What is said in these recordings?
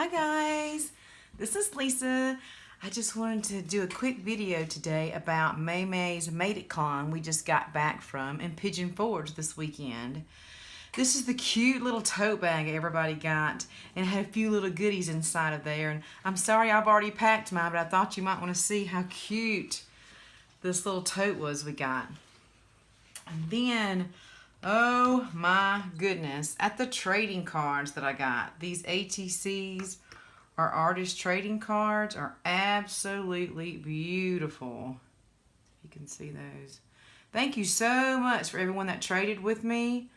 Hi guys, this is Lisa. I just wanted to do a quick video today about Maymay's MadeItCon we just got back from in Pigeon Forge this weekend. This is the cute little tote bag everybody got, and it had a few little goodies inside of there. And I'm sorry I've already packed mine, but I thought you might want to see how cute this little tote was we got. And then, oh my goodness, at the trading cards that I got, these ATCs or artist trading cards are absolutely beautiful. You can see those. Thank you so much for everyone that traded with me.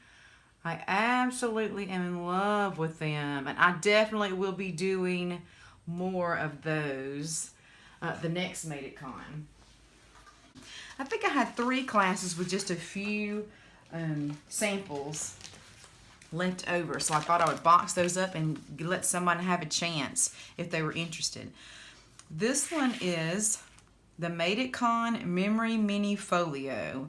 I absolutely am in love with them, and I definitely will be doing more of those the next MadeItCon. I think I had 3 classes with just a few samples left over, so I thought I would box those up and let somebody have a chance if they were interested. This one is the MadeItCon Memory Mini Folio,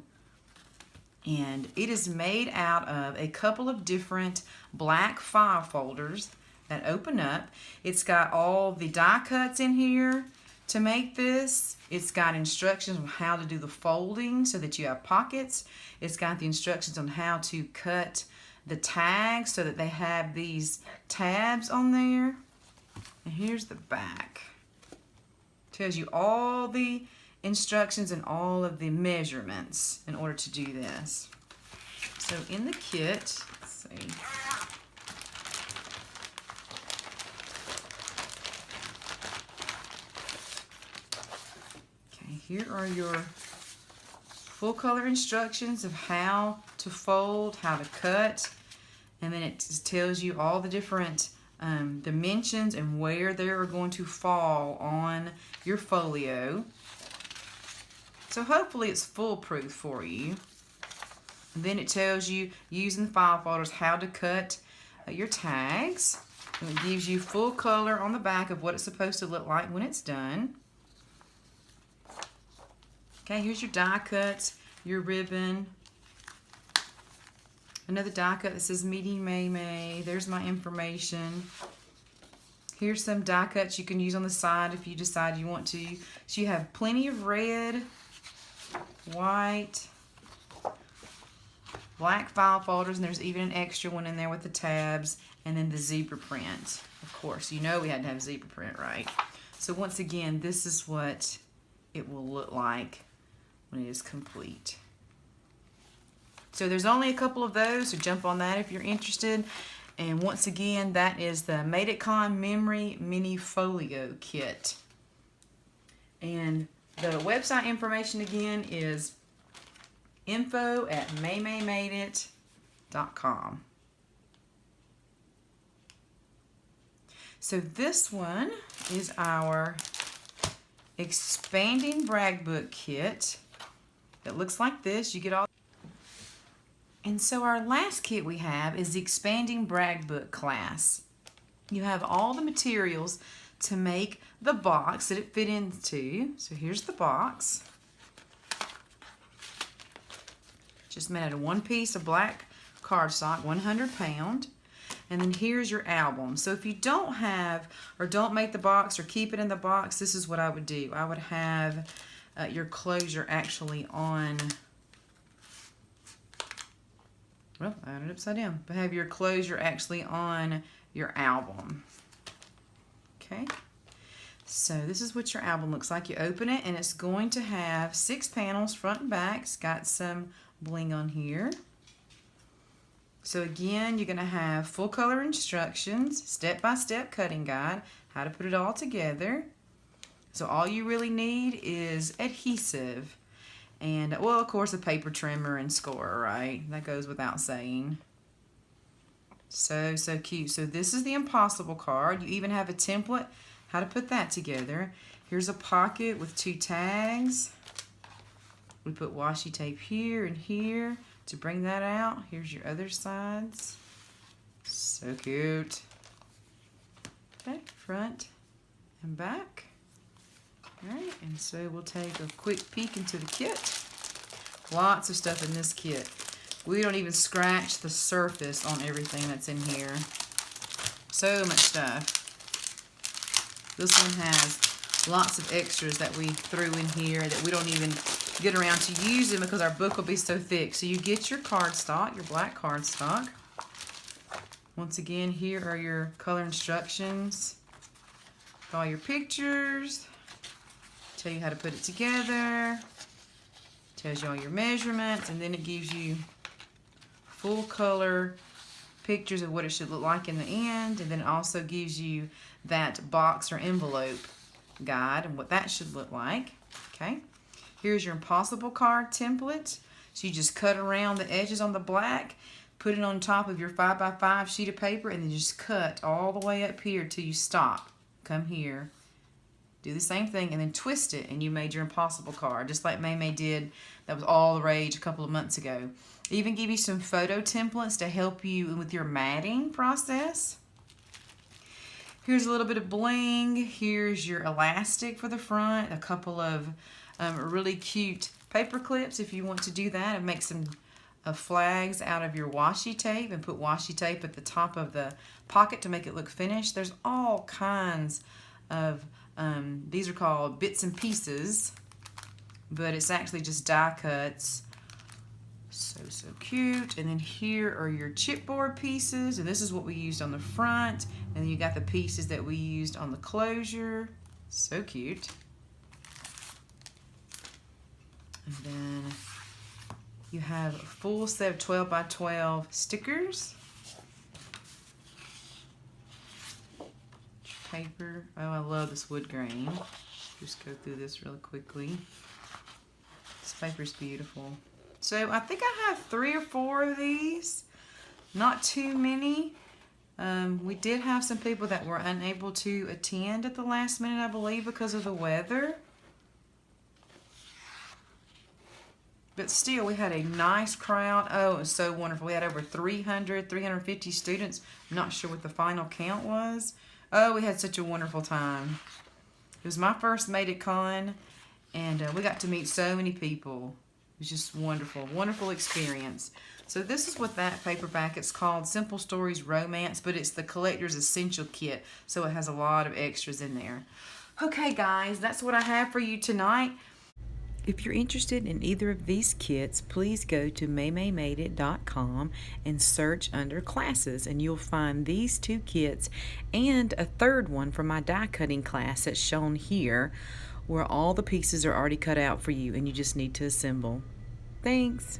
and it is made out of a couple of different black file folders that open up. It's got all the die cuts in here to make this. It's got instructions on how to do the folding so that you have pockets. It's got the instructions on how to cut the tags so that they have these tabs on there. And here's the back. Tells you all the instructions and all of the measurements in order to do this. So in the kit, let's see. Here are your full color instructions of how to fold, how to cut, and then it tells you all the different dimensions and where they are going to fall on your folio. So hopefully it's foolproof for you. And then it tells you, using the file folders, how to cut your tags. And it gives you full color on the back of what it's supposed to look like when it's done. Okay, here's your die cuts, your ribbon. Another die cut that says Meeting Maymay. There's my information. Here's some die cuts you can use on the side if you decide you want to. So you have plenty of red, white, black file folders, and there's even an extra one in there with the tabs, and then the zebra print. Of course, you know we had to have zebra print, right? So once again, this is what it will look like when it is complete. So there's only a couple of those, so jump on that if you're interested. And once again, that is the MadeItCon Memory Mini Folio Kit. And the website information again is info@maymaymadeit.com. So this one is our expanding brag book kit. It looks like this. You get all. And so our last kit we have is the expanding brag book class. You have all the materials to make the box that it fit into. So here's the box. Just made out of one piece of black cardstock, 100 pound. And then here's your album. So if you don't have or don't make the box or keep it in the box, this is what I would do. I would have your closure actually on, well, I had it upside down, but have your closure actually on your album. Okay, so this is what your album looks like. You open it and it's going to have 6 panels front and back. It's got some bling on here. So again, you're going to have full color instructions, step-by-step cutting guide, how to put it all together. So all you really need is adhesive and, well, of course, a paper trimmer and scorer, right? That goes without saying. So cute. So this is the Impossible card. You even have a template, how to put that together. Here's a pocket with 2 tags. We put washi tape here and here to bring that out. Here's your other sides. So cute. Okay, front and back. Alright, and so we'll take a quick peek into the kit. Lots of stuff in this kit. We don't even scratch the surface on everything that's in here. So much stuff. This one has lots of extras that we threw in here that we don't even get around to using because our book will be so thick. So you get your cardstock, your black cardstock. Once again, here are your color instructions. All your pictures. Tell you how to put it together. Tells you all your measurements, and then it gives you full color pictures of what it should look like in the end, and then it also gives you that box or envelope guide and what that should look like. Okay, here's your impossible card template. So you just cut around the edges on the black, put it on top of your 5x5 sheet of paper, and then just cut all the way up here till you stop. Come here, do the same thing, and then twist it, and you made your impossible card, just like Maymay did. That was all the rage a couple of months ago. Even give you some photo templates to help you with your matting process. Here's a little bit of bling. Here's your elastic for the front. A couple of really cute paper clips if you want to do that, and make some flags out of your washi tape and put washi tape at the top of the pocket to make it look finished. There's all kinds of, these are called bits and pieces, but it's actually just die cuts. So cute. And then here are your chipboard pieces, and this is what we used on the front, and then you got the pieces that we used on the closure. So cute. And then you have a full set of 12x12 stickers. Paper. Oh, I love this wood grain. Just go through this really quickly. This paper is beautiful. So I think I have 3 or 4 of these. Not too many. We did have some people that were unable to attend at the last minute, I believe, because of the weather. But still, we had a nice crowd. Oh, it was so wonderful. We had over 350 students. I'm not sure what the final count was. Oh, we had such a wonderful time. It was my first Made It Con, and we got to meet so many people. It was just wonderful, wonderful experience. So this is what that paperback, it's called Simple Stories Romance, but it's the Collector's Essential Kit, so it has a lot of extras in there. Okay, guys, that's what I have for you tonight. If you're interested in either of these kits, please go to maymaymadeit.com and search under classes, and you'll find these 2 kits and a third one from my die cutting class that's shown here, where all the pieces are already cut out for you and you just need to assemble. Thanks.